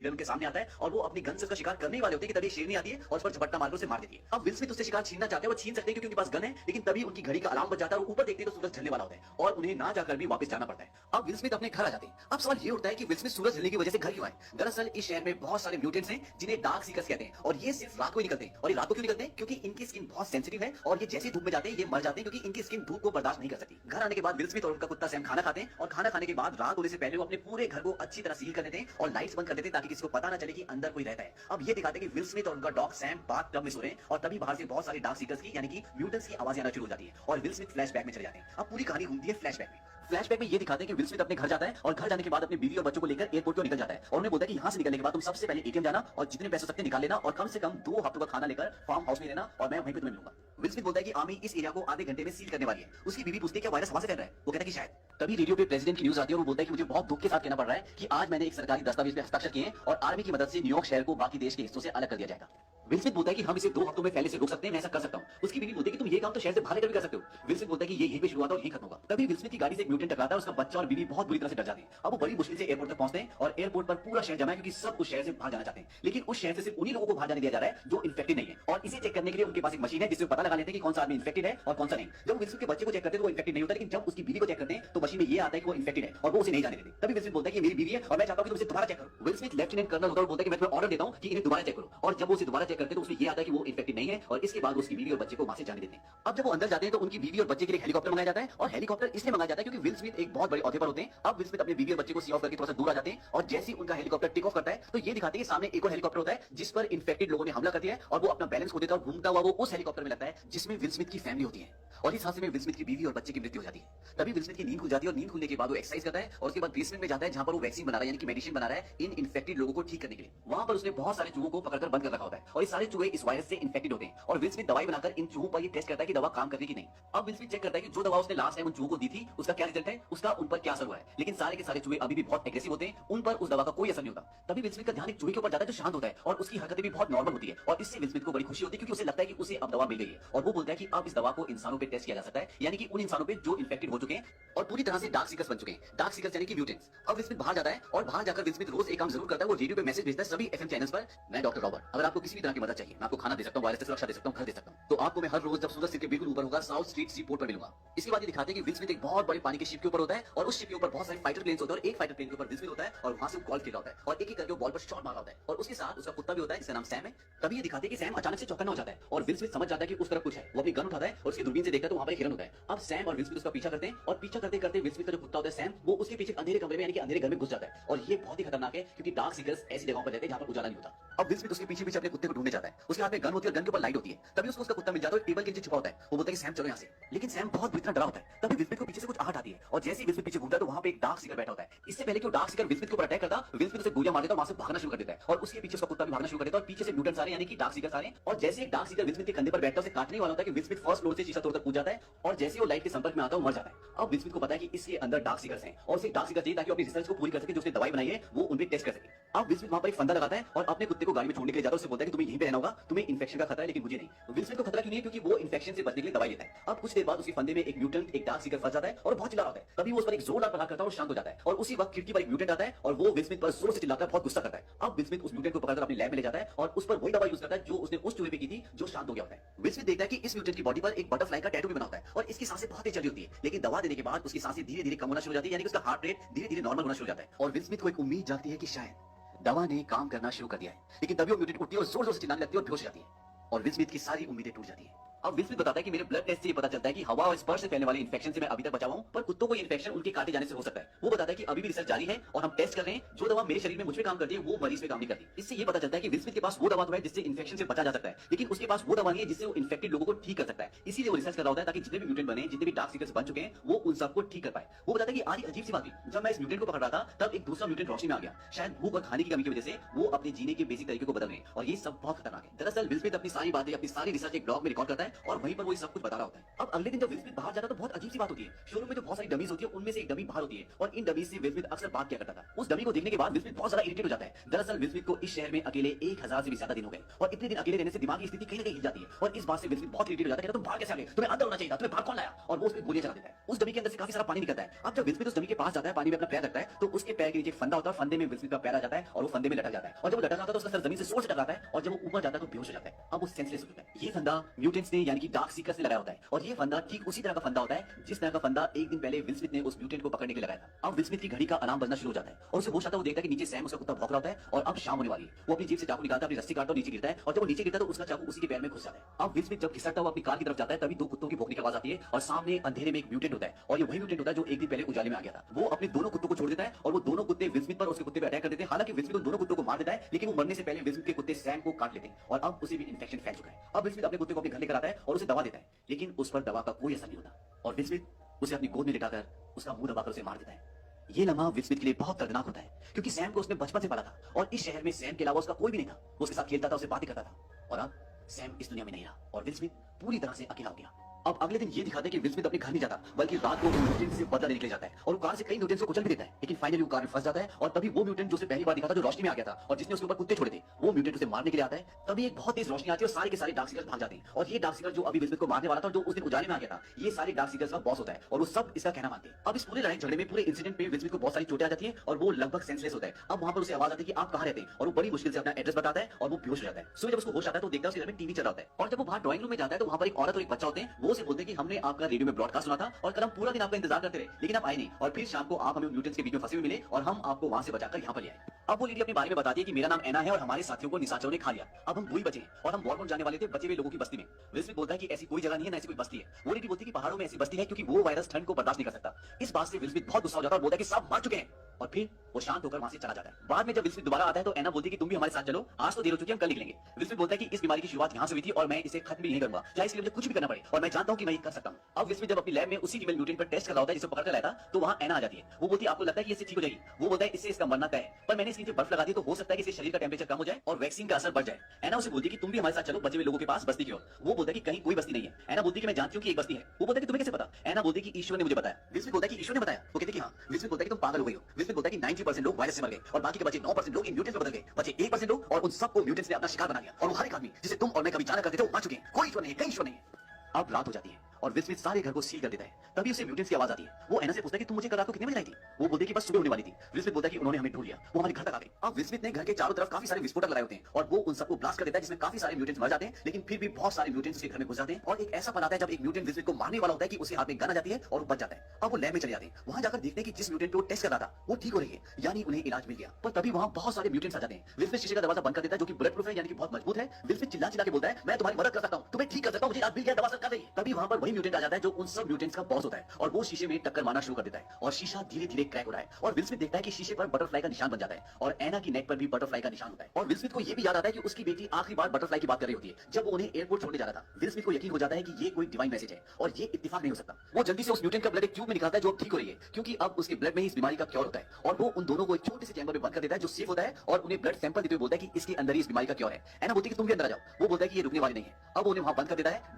Villain के सामने आता है और वो अपनी गन से उसका शिकार करने ही वाले होते हैं कि तभी शेरनी आती है और उस पर झपट्टा मारकर उसे मार देती है। अब विल स्मिथ उससे शिकार छीनना चाहते हैं, वो छीन सकते हैं क्योंकि उनके पास गन है, लेकिन तभी उनकी घड़ी का अलार्म बज जाता है और ऊपर देखते हैं तो सूरज ढलने वाला होता है और उन्हें ना जाकर भी वापस जाना पड़ता है। अब विल स्मिथ अपने घर आ जाते हैं। अब सवाल ये उठता है कि विल स्मिथ सूरज ढलने की वजह से घर क्यों आए। दरअसल इस शहर में बहुत सारे म्यूटेंट्स हैं जिन्हें डार्क सीकर्स कहते हैं और ये सिर्फ रात को ही निकलते हैं। और ये रात को क्यों निकलते हैं? क्योंकि इनकी स्किन बहुत सेंसिटिव है और ये जैसे धूप में जाते हैं ये मर जाते हैं क्योंकि इनकी स्किन धूप को बर्दाश्त नहीं कर सकती। घर आने के बाद विल स्मिथ और उनका कुत्ता सैम खाना खाते हैं और खाना खाने के बाद रात होने से पहले वो अपने पूरे घर को अच्छी तरह सील कर देते हैं और लाइट्स बंद कर देते हैं ताकि किसी को पता ना चले कि अंदर कोई रहता है। अब ये दिखाते हैं कि विल स्मिथ और उनका डॉग सैम बाथ टब में सो रहे हैं और तभी बाहर से बहुत सारे डार्क सीकर्स की यानी कि म्यूटेंट्स की आवाजें आना शुरू हो जाती है और विल स्मिथ फ्लैशबैक में चले जाते हैं। अब पूरी कहानी घूमती है फ्लैशबैक में। फ्लैशबैक में ये दिखाते हैं कि विल स्मिथ अपने घर जाता है और घर जाने के बाद अपनी बीवी और बच्चों को लेकर एयरपोर्ट को निकल जाता है और उन्हें बोलता है कि यहाँ से निकलने के बाद तुम सबसे पहले एटीएम जाना और जितने पैसे सकते निकाल लेना और कम से कम 2 हफ्तों का खाना लेकर फार्म हाउस में रहना और मैं वहीं पे तुम्हें मिलूंगा। विल स्मिथ बोलता है कि आर्मी इस एरिया को आधे घंटे में सील करने वाली है। उसकी बीवी पूछती है क्या वायरस वहां से फैल रहा है? वो कहता है कि शायद। तभी रेडियो पे प्रेसिडेंट की न्यूज आती है और वो बोलता है कि मुझे बहुत दुख के साथ कहना पड़ रहा है कि आज मैंने एक सरकारी दस्तावेज पे हस्ताक्षर किए हैं और आर्मी की मदद से न्यूयॉर्क शहर को बाकी देश के हिस्सों से अलग कर दिया जाएगा। विल स्मिथ बोलता है कि हम इसे 2 हफ्तों में फैलने से रोक सकते हैं, मैं ऐसा कर सकता हूं। उसकी बीवी बोलती है कि तुम ये काम तो शहर से बाहर लेकर भी कर सकते हो। विल स्मिथ बोलता है कि ये यहीं पे शुरुआत और यहीं खत्म होगा। तभी विल स्मिथ की गाड़ी से एक म्यूटेंट टकराता है, उसका बच्चा और बीवी बहुत बुरी तरह से डर जाते हैं। अब वो बड़ी मुश्किल से एयरपोर्ट तक पहुंचते हैं और एयरपोर्ट पर पूरा शहर जमा है क्योंकि सब उस शहर से बाहर जाना चाहते हैं, लेकिन उस शहर से सिर्फ उन्हीं लोगों को बाहर जाने दिया जा रहा है जो इन्फेक्टेड नहीं है और इसे चेक करने के लिए उनके पास एक मशीन है जिससे पता लगा लेते हैं कि कौन सा आदमी इन्फेक्टेड है और कौन सा नहीं। जब विल स्मिथ के बच्चे को चेक करते हैं तो वो इन्फेक्टेड नहीं होता, लेकिन जब उसकी बीवी को चेक करते हैं तो मशीन में ये आता है कि वो इन्फेक्टेड है और वो उसे नहीं जाने देते। तभी विल स्मिथ बोलता है कि मेरी बीवी है और मैं चाहता हूं कि तुम इसे दोबारा चेक करो। विल स्मिथ लेफ्टिनेंट कर्नल होता है और बोलता है कि मैं तुम्हें ऑर्डर देता हूं कि इन्हें दोबारा चेक करो और जब वो उसे दोबारा चेक करते हैं तो उसमें ये आता है कि वो इन्फेक्टेड नहीं है और इसके बाद उसकी बीवी और बच्चे को वहां से जाने देते हैं। अब जब वो अंदर जाते हैं तो उनकी बीवी और बच्चे के लिए हेलीकॉप्टर मंगाया जाता है और हेलीकॉप्टर इसलिए मंगाया जाता है क्योंकि विल स्मिथ एक बहुत बड़े ओहदे पर होते हैं। अब विल स्मिथ अपने बीवी और बच्चे को सी ऑफ करके थोड़ा सा दूर आ जाते हैं और जैसे ही उनका हेलीकॉप्टर टेक ऑफ करता है तो ये दिखाते हैं कि सामने एक और हेलीकॉप्टर होता है जिस पर इन्फेक्टेड लोगों ने हमला कर दिया है और वो अपना बैलेंस खो देता है और घूमता हुआ वो उस हेलीकॉप्टर में लगता है जिसमें विल स्मिथ की फैमिली होती है और इस हादसे में विल स्मिथ की बीवी और बच्चे की मृत्यु हो जाती है। तभी विल स्मिथ की नींद खुल जाती है और नींद खुलने के बाद वो एक्सरसाइज करता है और उसके बाद बेसमेंट में जाता है जहां पर वो वैक्सीन बना रहा है यानी कि मेडिसिन बना रहा है इन इन्फेक्टेड लोगों को ठीक करने के लिए। वहां पर उसने बहुत सारे चूहों को पकड़कर बंद कर रखा होता है और ये सारे चूहे इस वायरस से इन्फेक्टेड होते हैं और विल स्मिथ दवाई बनाकर इन चूहों पर ये टेस्ट करता है कि दवा काम करने की नहीं। अब विल स्मिथ चेक करता है कि जो दवा उसने लास्ट टाइम उन चूहों को दी थी उसका क्या रिजल्ट है, उसका उन पर क्या असर हुआ है, लेकिन सारे के सारे चूहे अभी भी बहुत एग्रेसिव होते हैं, उन पर उस दवा का कोई असर नहीं होता। तभी विल स्मिथ का ध्यान एक चूहे के ऊपर जाता है जो शांत होता है और उसकी हरकतें भी बहुत नॉर्मल होती है और इससे विल स्मिथ को बड़ी खुशी होती है क्योंकि उसे लगता है कि उसे अब दवा मिल गई है और वो बोलता है कि अब इस दवा को इंसानों पे टेस्ट किया जा सकता है, यानी कि उन इंसानों पे जो इन्फेक्टेड हो चुके हैं और पूरी तरह से डार्क सीकर्स बन चुके हैं। डार्क सीकर्स यानी कि म्यूटेंट्स। अब विल स्मिथ बाहर जाता है और बाहर जाकर विल स्मिथ रोज एक काम जरूर करता है, वो रेडियो पे मैसेज भेजता है सभी एफएम चैनल्स पर, मैं डॉक्टर रॉबर्ट, अगर आपको किसी भी तरह की मदद चाहिए मैं आपको खाना दे सकता हूं, वायरस से सुरक्षा दे सकता हूं, घर दे सकता हूं, तो आपको मैं हर रोज जब सूरज सिर के बिल्कुल ऊपर होगा साउथ स्ट्रीट सी पोर्ट पर मिलूंगा। इसके बाद ये दिखाते हैं कि विल स्मिथ एक बहुत बड़े पानी के शिप के ऊपर होता है और उस शिप के ऊपर बहुत सारे फाइटर प्लेन्स होते हैं और एक फाइटर प्लेन के ऊपर विल स्मिथ होता है और वहां से गोल्फ खेल रहा होता है और एक एक करके बॉल पर शॉट मार रहा होता है और उसके साथ उसका कुत्ता भी होता है जिसका नाम सैम है। तभी ये दिखाते हैं कि सैम अचानक से चौकन्ना हो जाता है और विल स्मिथ समझ जाता है कि उस तरफ कुछ है। वो अपनी गन उठाता है और उसकी दूरबीन से देखता है तो वहां पर एक हिरन होता है। अब सैम और विल स्मिथ उसका पीछा करते हैं और पीछा करते करते विल स्मिथ का जो कुत्ता होता है सैम वो उसके पीछे अंधेरे कमरे में यानी कि अंधेरे घर में घुस जाता है और ये बहुत ही खतरनाक है क्योंकि डार्क सीकर्स ऐसी जगहों पर रहते हैं जहां पर उजाला नहीं होता। अब विल स्मिथ उसके पीछे पीछे अपने कुत्ते को ढूंढने जाता है, उसके हाथ में गन होती है और गन के ऊपर लाइट होती है। तभी उसको उसका कुत्ता मिल जाता है, टेबल के नीचे छुपा होता है। वो बोलता है कि सैम चलो यहाँ से, लेकिन सैम बहुत बुरी तरह डरा होता है। तभी विल स्मिथ को पीछे से कुछ आहट आती है और जैसे ही विल स्मिथ पीछे घूमता है तो वहां पे एक डार्क सीकर बैठा होता है। इससे पहले कि वो डार्क सीकर विल स्मिथ के ऊपर अटैक करता, विल स्मिथ उसे गोलियां मार देता और वहां से भागना शुरू कर देता है और उसके पीछे उसका कुत्ता भी भागना शुरू कर देता है और पीछे से म्यूटेंट्स आ रहे हैं यानी कि डार्क सीकर आ रहे हैं और जैसे एक डार्क सीकर विल स्मिथ के कंधे पर बैठता है उसे काटने वाला होता है कि विल स्मिथ फर्स्ट फ्लोर से शीशा तोड़कर कूद जाता है और जैसे वो लाइट के संपर्क में आता है मर जाता है। अब विल स्मिथ को पता है कि इसके अंदर डार्क सीकर्स हैं और उसे डार्क सीकर चाहिए ताकि अपनी रिसर्च को पूरी कर सके, जो उसने दवाई बनाई है वो उन पे टेस्ट कर सके। अब विल स्मिथ वहां पर एक फंदा लगाता है और अपने कुत्ते को गाड़ी में छोड़ने के लिए जाता है। उससे बोलता है कि तुम्हें यहीं पे रहना होगा, तुम्हें इन्फेक्शन का खतरा है लेकिन मुझे नहीं। विल स्मिथ को खतरा क्यों नहीं है? क्योंकि वो इन्फेक्शन से बचने के लिए दवाई लेता है। अब कुछ देर बाद उसके फंदे में एक म्यूटेंट एक डार्क सीकर फंस जाता है और बहुत चिल्ला रहा होता है। तभी वो उस पर एक जोरदार प्रहार करता है और शांत हो जाता है और उसी वक्त खिड़की पर एक म्यूटेंट आता है और वो विल स्मिथ पर जोर से चिल्लाता है, बहुत गुस्सा करता है। अब विल स्मिथ उस म्यूटेंट को पकड़कर अपनी लैब में ले जाता है और उस पर वही दवा यूज करता है जो उसने उस चूहे पे की थी जो शांत हो गया होता है। विल स्मिथ देखता है कि इस म्यूटेंट की बॉडी पर एक बटरफ्लाई का टैटू भी बना होता है और इसकी सांसें बहुत तेज चली होती है, लेकिन दवा देने के बाद उसकी सांसें धीरे धीरे कम होना शुरू हो जाती है, यानी कि उसका हार्ट रेट धीरे धीरे नॉर्मल होना शुरू हो जाता है और विल स्मिथ को एक उम्मीद जागती है कि शायद दवा ने काम करना शुरू कर दिया है। लेकिन तभी वो म्यूटेंट उठती है और जोर जोर से चिल्लाने लगती है और बेहोश हो जाती है और विल स्मिथ की सारी उम्मीदें टूट जाती है। अब विल स्मिथ बताता है कि मेरे ब्लड टेस्ट से ये पता चलता है कि हवा और स्पर्श से फैलने वाले इन्फेक्शन से मैं अभी तक बचा हुआ हूं, पर कुत्तों को ये इन्फेक्शन उनके काटे जाने से हो सकता है। वो बताता है कि अभी भी रिसर्च जारी है और हम टेस्ट कर रहे हैं, जो दवा मेरे शरीर में मुझ पे काम करती है वो मरीज पे काम नहीं करती। इससे ये पता चलता है कि विल स्मिथ के पास वो दवा तो है जिससे इन्फेक्शन से बचा जा सकता है, लेकिन उसके पास वो दवा नहीं है जिससे वो इन्फेक्टेड लोगों को ठीक कर सकता है। इसीलिए वो रिसर्च कर रहा होता है ताकि जितने भी म्यूटेंट बने, जितने भी डार्क सीकर्स बन चुके हैं, वो उन सबको ठीक कर पाए। वो बताता है कि आज अजीब सी बात हुई, जब मैं इस म्यूटेंट को पकड़ रहा था तब एक दूसरा म्यूटेंट रोशनी में आ गया। शायद भूख और खाने की कमी की वजह से वो अपने जीने के बेसिक तरीके को बदल रहे हैं और ये सब बहुत खतरनाक है। दरअसल विल स्मिथ अपनी सारी बातें, अपनी सारी रिसर्च एक ब्लॉग में रिकॉर्ड करता है है और वहीं पर वो सब कुछ बता रहा होता है। अब अगले दिन जब विल स्मिथ बाहर जाता है तो बहुत अजीब सी बात होती है। शोरूम में जो बहुत सारी डमीज होती है उनमें से एक डमी बाहर होती है और इन डमीज से विल स्मिथ अक्सर बात किया करता था। उस डमी को देखने के बाद विल स्मिथ बहुत ज्यादा इरिटेट हो जाता है। दरअसल विल स्मिथ को इस शहर में अकेले 1000 से भी ज्यादा दिन हो गए और इतने दिन अकेले रहने से दिमागी स्थिति कहीं ना कहीं हिल जाती है और इस बात से विल स्मिथ बहुत इरिटेट हो जाता है। तुम बाहर कैसे आ गए, तुम्हें अंदर होना चाहिए था, तुम्हें बाहर कौन लाया, और वो उस पर गोलियां चला देता है। उस डमी के अंदर से काफी सारा पानी निकलता है। अब जब विल स्मिथ उस डमी के पास जाता है, पानी में अपना पैर रखता है तो उसके पैर के नीचे एक फंदा होता है। फंदे में विल स्मिथ का पैर आ जाता है और वो फंदे में लटक जाता है और जब वो लटक जाता है तो उसका सर जमीन से जोर से टकराता है और जब वो ऊपर जाता है तो बेहोश हो जाता है। अब वो सेंसलेस हो जाता है। ये फंदा म्यूटेंट्स ने यानी कि डार्क सीकर्स ने लगाया होता है और ये फंदा ठीक उसी तरह का फंदा होता है जिस तरह का फंदा एक दिन पहले विल स्मिथ ने उस म्यूटेंट को पकड़ने के लिए लगाया था। अब विल स्मिथ की घड़ी का अलार्म बजना शुरू हो जाता है और उसे होश आता है। वो देखता है कि नीचे सैम उसका कुत्ता भौंक रहा होता है और अब शाम होने वाली है। वो अपनी जेब से चाकू निकालता है, अपनी रस्सी काटता है, नीचे गिरता है और जब वो नीचे गिरता है तो उसका चाकू उसी के पैर में घुस जाता है। अब विल स्मिथ जब घिसटता हुआ अपनी कार की तरफ जाता है तभी दो कुत्तों की भौंकने की आवाज आती है और सामने अंधेरे में एक म्यूटेंट होता है और ये वही म्यूटेंट होता है जो एक दिन पहले उजाले में आ गया था। वो अपने दोनों कुत्तों को छोड़ देता है और वो दोनों कुत्ते विल स्मिथ पर उसके कुत्ते पे अटैक कर देते हैं। हालांकि विल स्मिथ उन दोनों कुत्तों को मार देता है लेकिन वो मरने से पहले विल स्मिथ के कुत्ते सैम को काट लेते हैं और अब उसे भी इन्फेक्शन फैल चुका है। अब विल स्मिथ अपने कुत्ते को अपने घर लेकर आता है और उसे दवा देता है लेकिन उस पर दवा का कोई असर नहीं होता और विल स्मिथ उसे अपनी गोद में लिटाकर उसका मुंह दबाकर उसे मार देता है। ये लम्हा विल स्मिथ के लिए बहुत दर्दनाक होता है क्योंकि सैम को उसने बचपन से पाला था और इस शहर में सैम के अलावा उसका कोई भी नहीं था। वो उसके साथ खेलता था, उससे बातें करता था और अब सैम इस दुनिया में नहीं रहा और विल स्मिथ पूरी तरह से अकेला हो गया। अब अगले दिन ये दिखाते हैं कि विल स्मिथ अपने घर नहीं जाता बल्कि रात को म्यूटेंट से बदला लेने के लिए जाता है और वो कार से कई म्यूटेंट्स को कुचल भी देता है लेकिन फाइनली वो कार में फंस जाता है और तभी वो म्यूटेंट जो उसे पहली बार दिखा था, जो रोशनी में आ गया था और जिसने उसके ऊपर कुत्ते छोड़े थे, वो म्यूटेंट उसे मारने के लिए आता है। तभी एक बहुत तेज रोशनी आती है और सारे के सारे डार्क सीकर्स भाग जाते हैं और ये डार्क सीकर जो अभी विल स्मिथ को मारने वाला था और जो उस दिन उजाले में आ गया था, ये सारे डार्क सीकर्स का बॉस होता है और वो सब इसका कहना मानते हैं। अब इस पूरे लड़ाई झगड़े में, पूरे इंसिडेंट पे विल स्मिथ को बहुत सारी चोटें आ जाती है और वो लगभग सेंसलेस होता है। अब वहां पर उसे आवाज आती है कि आप कहां रहते हैं और वो बड़ी मुश्किल से अपना एड्रेस बताता है और वो बेहोश हो जाता है। सुबह जब उसको होश आता है तो देखता है उसके घर में टीवी चल रहा होता है और जब वो बाहर ड्राइंग रूम में जाता है तो वहां पर एक औरत और एक बच्चा होते हैं। वो उसे बोलते हैं कि हमने आपका रेडियो में ब्रॉडकास्ट सुना था और कल हम पूरा दिन आपका इंतजार करते रहे लेकिन आप आए नहीं और फिर शाम को आप हमें म्यूटेंट्स के बीच में फंसे हुए मिले और हम आपको वहां से बचाकर यहाँ पर ले आए। अब वो लेडी अपने बारे में बताती है कि मेरा नाम एना है और हमारे साथियों को निशाचरों ने खा लिया। अब हम दो ही बचे हैं और हम वॉरबोर्न जाने वाले थे बचे हुए लोगों की बस्ती में। विल स्मिथ बोलता है कि ऐसी कोई जगह नहीं है, ना ऐसी कोई बस्ती है। वो लेडी बोलती है कि पहाड़ों में ऐसी बस्ती है क्योंकि वो वायरस ठंड को बर्दाश्त नहीं कर सकता। इस बात से विल स्मिथ बहुत गुस्सा हो जाता है और बोलता है कि सब मर चुके हैं और फिर वो शांत होकर वहां से चला जाता है। बाद में जब विल स्मिथ दोबारा आता है तो एना बोलती है कि तुम भी हमारे साथ चलो, आज तो देर हो चुकी है, हम कल निकलेंगे। विल स्मिथ बोलता है कि इस बीमारी की शुरुआत यहाँ से हुई थी और मैं इसे खत्म भी नहीं करूंगा, चाहे इसके लिए मुझे कुछ भी करना पड़े और मैं जानता हूँ कि मैं ये कर सकता हूँ। अब विल स्मिथ जब अपनी लैब में उसी फीमेल म्यूटेंट पर टेस्ट कर रहा होता है जिसे पकड़ कर लाया था तो वहां एना आ जाती है। वो बोलती है आपको लगता है कि इससे ठीक हो जाएगी? वो बोलता है इससे इसका मरना तय है, पर मैंने इसके नीचे बर्फ लगा दी तो हो सकता है कि इससे शरीर का टेम्परेचर कम हो जाए और वैक्सीन का असर बढ़ जाए। एना उसे बोलती है कि तुम भी हमारे साथ चलो बचे हुए लोगों के पास बस्ती की ओर। वो बोलता है कि कहीं कोई बस्ती नहीं है। एना बोलती है कि मैं जानती हूँ कि एक बस्ती है। वो बोलता है कि तुम्हें कैसे पता? एना बोलती है कि ईश्वर ने मुझे बताया। विल स्मिथ बोलता है कि ईश्वर ने बताया? वो कहते हैं कि हाँ। विल स्मिथ बोलता है कि तुम पागल हो गई हो। विल स्मिथ बोलता है कि 90% लोग वायरस से मर गए और बाकी के बचे 9% लोग इन म्यूटेंट्स में बदल गए। बचे 1% लोग और उन सबको म्यूटेंट्स ने अपना शिकार बना लिया और वो हर एक आदमी जिसे तुम और मैं कभी जाना करते थे वो मर चुके हैं। कोई ईश्वर नहीं है, कहीं ईश्वर नहीं है। अब रात हो जाती है और विल स्मिथ सारे घर को सील कर देता है। तभी उसे म्यूटेंट्स की आवाज आती है। वो एना से पूछता है कि तुम मुझे कल रात को कितने बजे आई थी? वो बोलती है कि बस सुबह होने वाली थी। विल स्मिथ बोलता है कि उन्होंने हमें ढूंढ लिया, वो हमारे घर तक आ गए। अब विल स्मिथ ने घर के चारों तरफ काफी सारे विस्फोटक लगाए होते हैं और वो उन सबको ब्लास्ट कर देता है जिसमें काफी सारे म्यूटेंट्स मर जाते हैं लेकिन फिर भी बहुत सारे म्यूटेंट्स उसके घर में घुस जाते हैं और एक ऐसा पल आता है जब एक म्यूटेंट विल स्मिथ को मारने वाला होता है कि उसके हाथ में गन आ जाती है और वो बच जाता है। अब वो लैब में चले जाते हैं। वहां जाकर देखते हैं कि जिस म्यूटेंट पे वो टेस्ट कर रहा था वो ठीक हो रही है, यानी उन्हें इलाज मिल गया। पर तभी वहां बहुत सारे म्यूटेंट्स आ जाते हैं। विल स्मिथ शीशे का दरवाजा बंद कर देता है जो कि बुलेट प्रूफ है यानी कि बहुत मजबूत है। विल स्मिथ चिल्ला चिल्ला के बोलता है मैं तुम्हारी मदद कर सकता हूं, तुम्हें ठीक कर सकता हूं, मुझे इलाज मिल गया, दवा कर देंगे। तभी वहां पर वही म्यूटेंट आ जाता है जो उन सब म्यूटेंट्स का बॉस होता है और वो शीशे में टक्कर मारना शुरू कर देता है और शीशा धीरे धीरे क्रैक हो रहा है और विल स्मिथ देखता है कि शीशे पर बटरफ्लाई का निशान बन जाता है और एना की नेक पर भी बटरफ्लाई का निशान होता है। और विल स्मिथ को यह भी याद आता है कि उसकी बेटी आखिरी बार बटरफ्लाई की बात कर रही होती है जब वो उन्हें एयरपोर्ट छोड़ने जा रहा था। विल स्मिथ को यकीन हो जाता है कि ये कोई डिवाइन मैसेज है और ये इत्तेफाक नहीं हो सकता। वो जल्दी से उस म्यूटेंट का ब्लड एक ट्यूब में निकालता है जो अब ठीक हो रही है क्योंकि अब उसके ब्लड में ही इस बीमारी का क्योर होता है और वो उन दोनों को एक छोटे से चैम्बर में बंद कर देता है जो सेफ होता है और उन्हें ब्लड सैंपल देते हुए बोलता है कि इसके अंदर ही इस बीमारी का क्योर है। एना बोलती है कि तुम भी अंदर आ जाओ। वो बोलता है कि ये रुकने वाली नहीं है। अब उन्हें वहां बंद कर देता है।